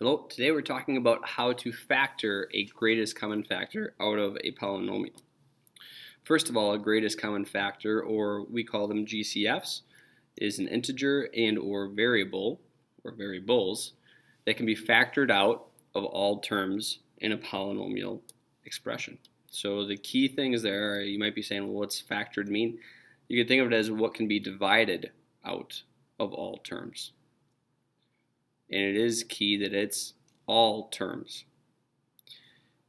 Hello, today we're talking about how to factor a greatest common factor out of a polynomial. First of all, a greatest common factor, or we call them GCFs, is an integer and or variable, or variables, that can be factored out of all terms in a polynomial expression. So the key things there, you might be saying, well, what's factored mean? You can think of it as what can be divided out of all terms. And it is key that it's all terms.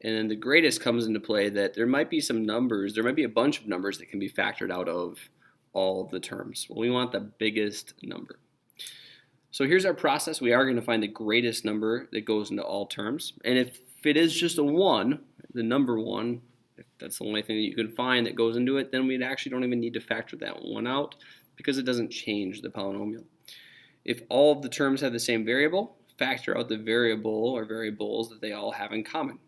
And then the greatest comes into play that there might be some numbers, there might be a bunch of numbers that can be factored out of all of the terms. Well, we want the biggest number. So here's our process. We are going to find the greatest number that goes into all terms. And if it is just a 1, the number 1, if that's the only thing that you can find that goes into it, then we actually don't even need to factor that 1 out because it doesn't change the polynomial. If all of the terms have the same variable, factor out the variable or variables that they all have in common.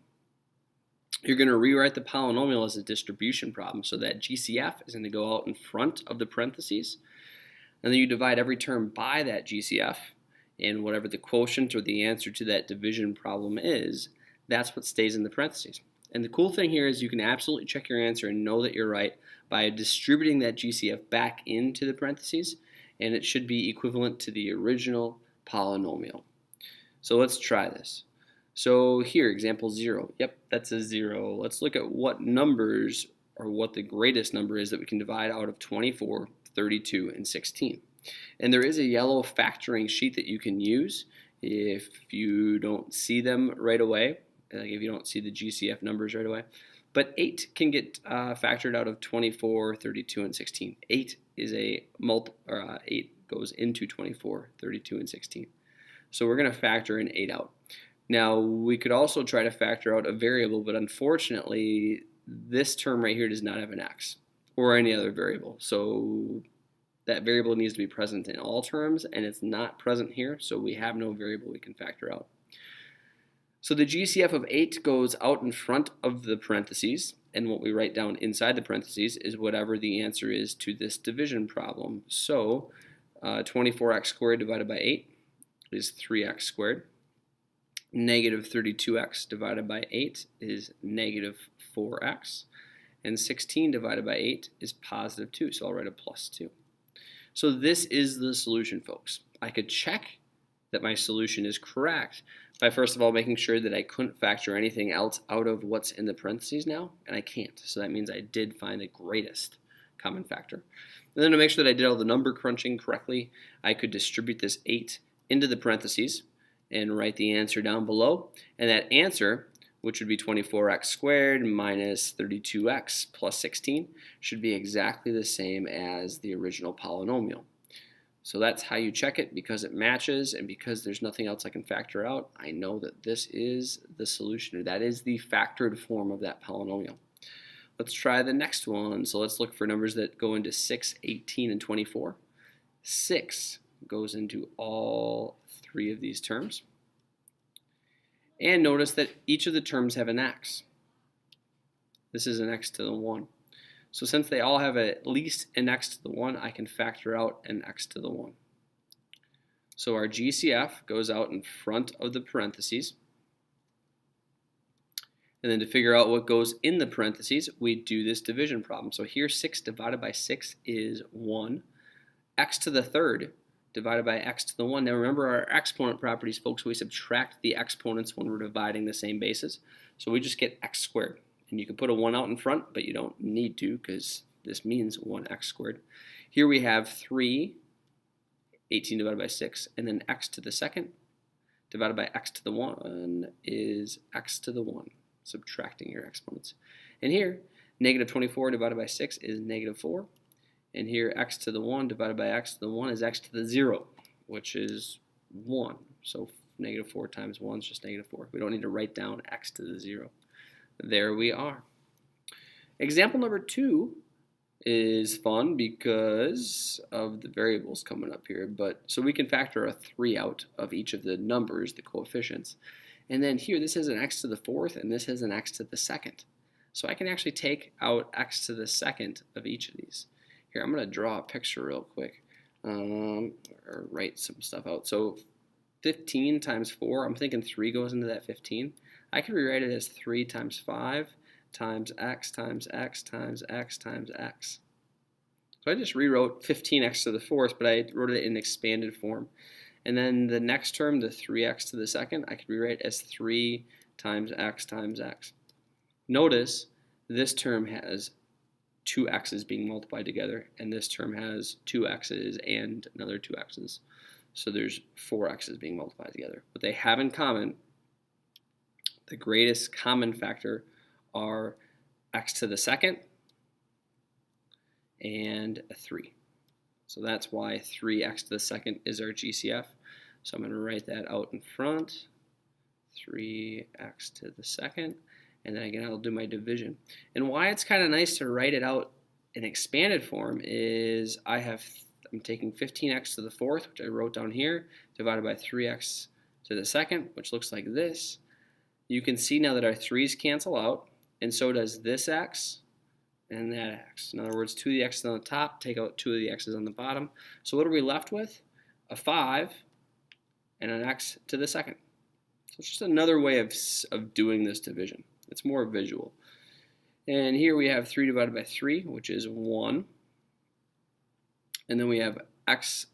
You're going to rewrite the polynomial as a distribution problem, so that GCF is going to go out in front of the parentheses, and then you divide every term by that GCF, and whatever the quotient or the answer to that division problem is, that's what stays in the parentheses. And the cool thing here is you can absolutely check your answer and know that you're right by distributing that GCF back into the parentheses, and it should be equivalent to the original polynomial. So let's try this. So here, example 0. Yep, that's a 0. Let's look at what numbers, or what the greatest number is that we can divide out of 24, 32, and 16. And there is a yellow factoring sheet that you can use if you don't see them right away, like if you don't see the GCF numbers right away. But 8 can get factored out of 24, 32, and 16. 8 is a 8 goes into 24, 32, and 16. So we're going to factor an 8 out. Now, we could also try to factor out a variable, but unfortunately, this term right here does not have an x or any other variable. So that variable needs to be present in all terms, and it's not present here, so we have no variable we can factor out. So the GCF of 8 goes out in front of the parentheses, and what we write down inside the parentheses is whatever the answer is to this division problem. So 24x squared divided by 8 is 3x squared. Negative 32x divided by 8 is negative 4x. And 16 divided by 8 is positive 2, so I'll write a plus 2. So this is the solution, folks. I could check that my solution is correct by first of all making sure that I couldn't factor anything else out of what's in the parentheses now, and I can't. So that means I did find the greatest common factor. And then to make sure that I did all the number crunching correctly, I could distribute this 8 into the parentheses and write the answer down below. And that answer, which would be 24x squared minus 32x plus 16, should be exactly the same as the original polynomial. So that's how you check it. Because it matches and because there's nothing else I can factor out, I know that this is the solution, or that is the factored form of that polynomial. Let's try the next one. So let's look for numbers that go into 6, 18, and 24. 6 goes into all 3 of these terms. And notice that each of the terms have an x. This is an x to the 1. So since they all have at least an x to the 1, I can factor out an x to the 1. So our GCF goes out in front of the parentheses. And then to figure out what goes in the parentheses, we do this division problem. So here 6 divided by 6 is 1. X to the third divided by x to the 1. Now remember our exponent properties, folks. We subtract the exponents when we're dividing the same bases. So we just get x squared. And you can put a 1 out in front, but you don't need to because this means 1x squared. Here we have 3, 18 divided by 6, and then x to the second divided by x to the 1 is x to the 1, subtracting your exponents. And here, negative 24 divided by 6 is negative 4. And here, x to the 1 divided by x to the 1 is x to the 0, which is 1. So negative 4 times 1 is just negative 4. We don't need to write down x to the 0. There we are. Example number 2 is fun because of the variables coming up here. But so we can factor a 3 out of each of the numbers, the coefficients. And then here, this has an x to the 4th, and this has an x to the 2nd. So I can actually take out x to the 2nd of each of these. Here, I'm going to draw a picture real quick, or write some stuff out. So 15 times 4, I'm thinking 3 goes into that 15. I could rewrite it as 3 times 5 times x times x times x times x. So I just rewrote 15x to the fourth, but I wrote it in expanded form. And then the next term, the 3x to the second, I could rewrite as 3 times x times x. Notice this term has two x's being multiplied together, and this term has two x's and another two x's. So there's four x's being multiplied together. What they have in common, the greatest common factor, are x to the second and a 3. So that's why 3x to the second is our GCF. So I'm going to write that out in front, 3x to the second, and then again I'll do my division. And why it's kind of nice to write it out in expanded form is I'm taking 15x to the fourth, which I wrote down here, divided by 3x to the second, which looks like this. You can see now that our 3's cancel out, and so does this x and that x. In other words, 2 of the x's on the top, take out 2 of the x's on the bottom. So what are we left with? A 5 and an x to the second. So it's just another way of doing this division. It's more visual. And here we have 3 divided by 3, which is 1. And then we have x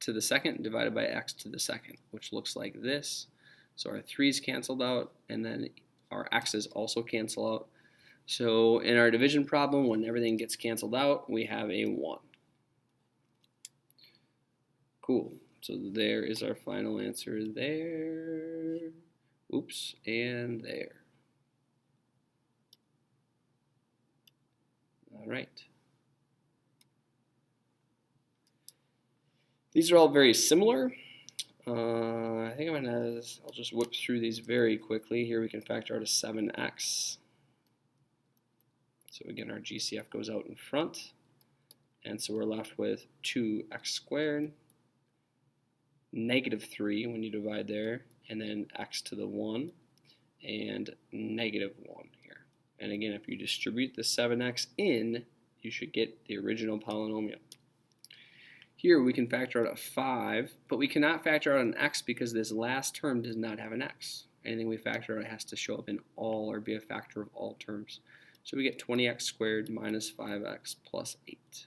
to the second divided by x to the second, which looks like this. So our 3's canceled out, and then our x's also cancel out. So in our division problem, when everything gets canceled out, we have a 1. Cool. So there is our final answer there. Oops, and there. All right. These are all very similar. I think I'll just whip through these very quickly. Here we can factor out a 7x. So again, our GCF goes out in front. And so we're left with 2x squared, negative 3 when you divide there, and then x to the 1, and negative 1 here. And again, if you distribute the 7x in, you should get the original polynomial. Here we can factor out a 5, but we cannot factor out an x because this last term does not have an x. Anything we factor out has to show up in all or be a factor of all terms. So we get 20x squared minus 5x plus 8.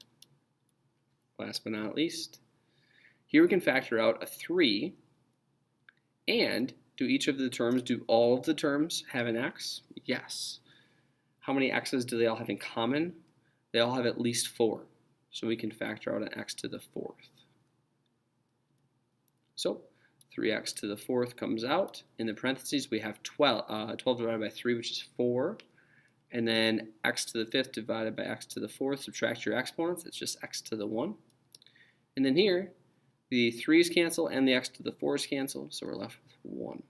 Last but not least, here we can factor out a 3, and do all of the terms have an x? Yes. How many x's do they all have in common? They all have at least 4. So we can factor out an x to the fourth. So 3x to the fourth comes out. In the parentheses, we have 12 divided by 3, which is 4. And then x to the fifth divided by x to the fourth. Subtract your exponents. It's just x to the 1. And then here, the 3's cancel and the x to the 4's cancel. So we're left with 1.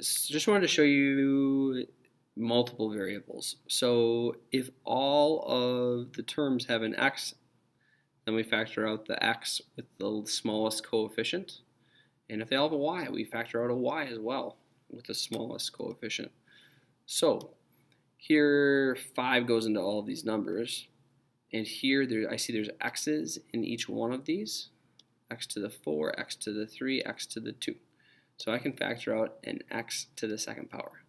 Just wanted to show you multiple variables. So if all of the terms have an x, then we factor out the x with the smallest coefficient. And if they all have a y, we factor out a y as well with the smallest coefficient. So here 5 goes into all of these numbers. And here I see there's x's in each one of these. X to the 4, x to the 3, x to the 2. So I can factor out an x to the second power.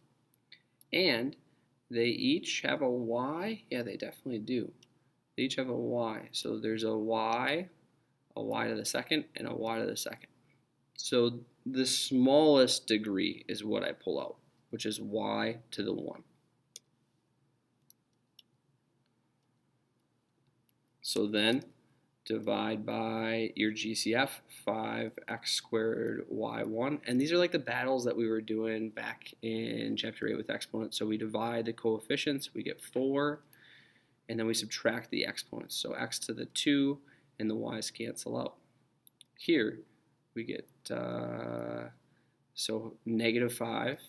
And they each have a y. Yeah, they definitely do. They each have a y. So there's a y to the second, and a y to the second. So the smallest degree is what I pull out, which is y to the 1. So then divide by your GCF, 5x squared y1. And these are like the battles that we were doing back in chapter 8 with exponents. So we divide the coefficients, we get 4, and then we subtract the exponents. So x to the 2 and the y's cancel out. Here we get, so negative 5.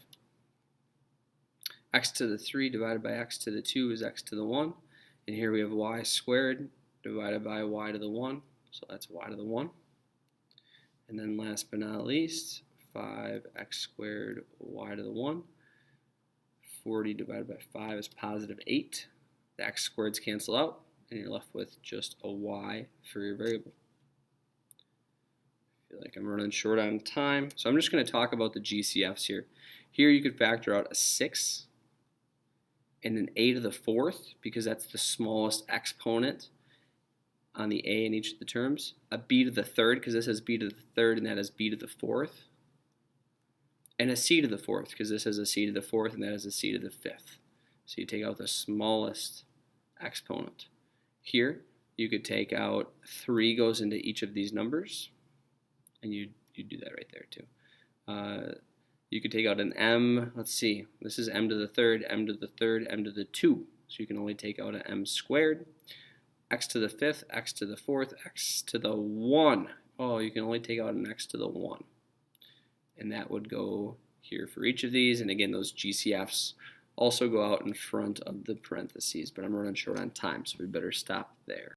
X to the 3 divided by x to the 2 is x to the 1. And here we have y squared divided by y to the 1, so that's y to the 1. And then last but not least, 5x squared y to the 1. 40 divided by 5 is positive 8. The x squareds cancel out, and you're left with just a y for your variable. I feel like I'm running short on time, so I'm just going to talk about the GCFs here. Here you could factor out a 6 and an a to the 4th because that's the smallest exponent on the a in each of the terms. A b to the 3rd because this has b to the 3rd and that has b to the 4th. And a c to the 4th because this has a c to the 4th and that has a c to the 5th. So you take out the smallest exponent. Here you could take out 3 goes into each of these numbers, and you do that right there too. You could take out an m, let's see, this is m to the 3rd, m to the 3rd, m to the 2. So you can only take out an m squared. X to the 5th, x to the 4th, x to the 1. Oh, you can only take out an x to the 1. And that would go here for each of these. And again, those GCFs also go out in front of the parentheses, but I'm running short on time, so we better stop there.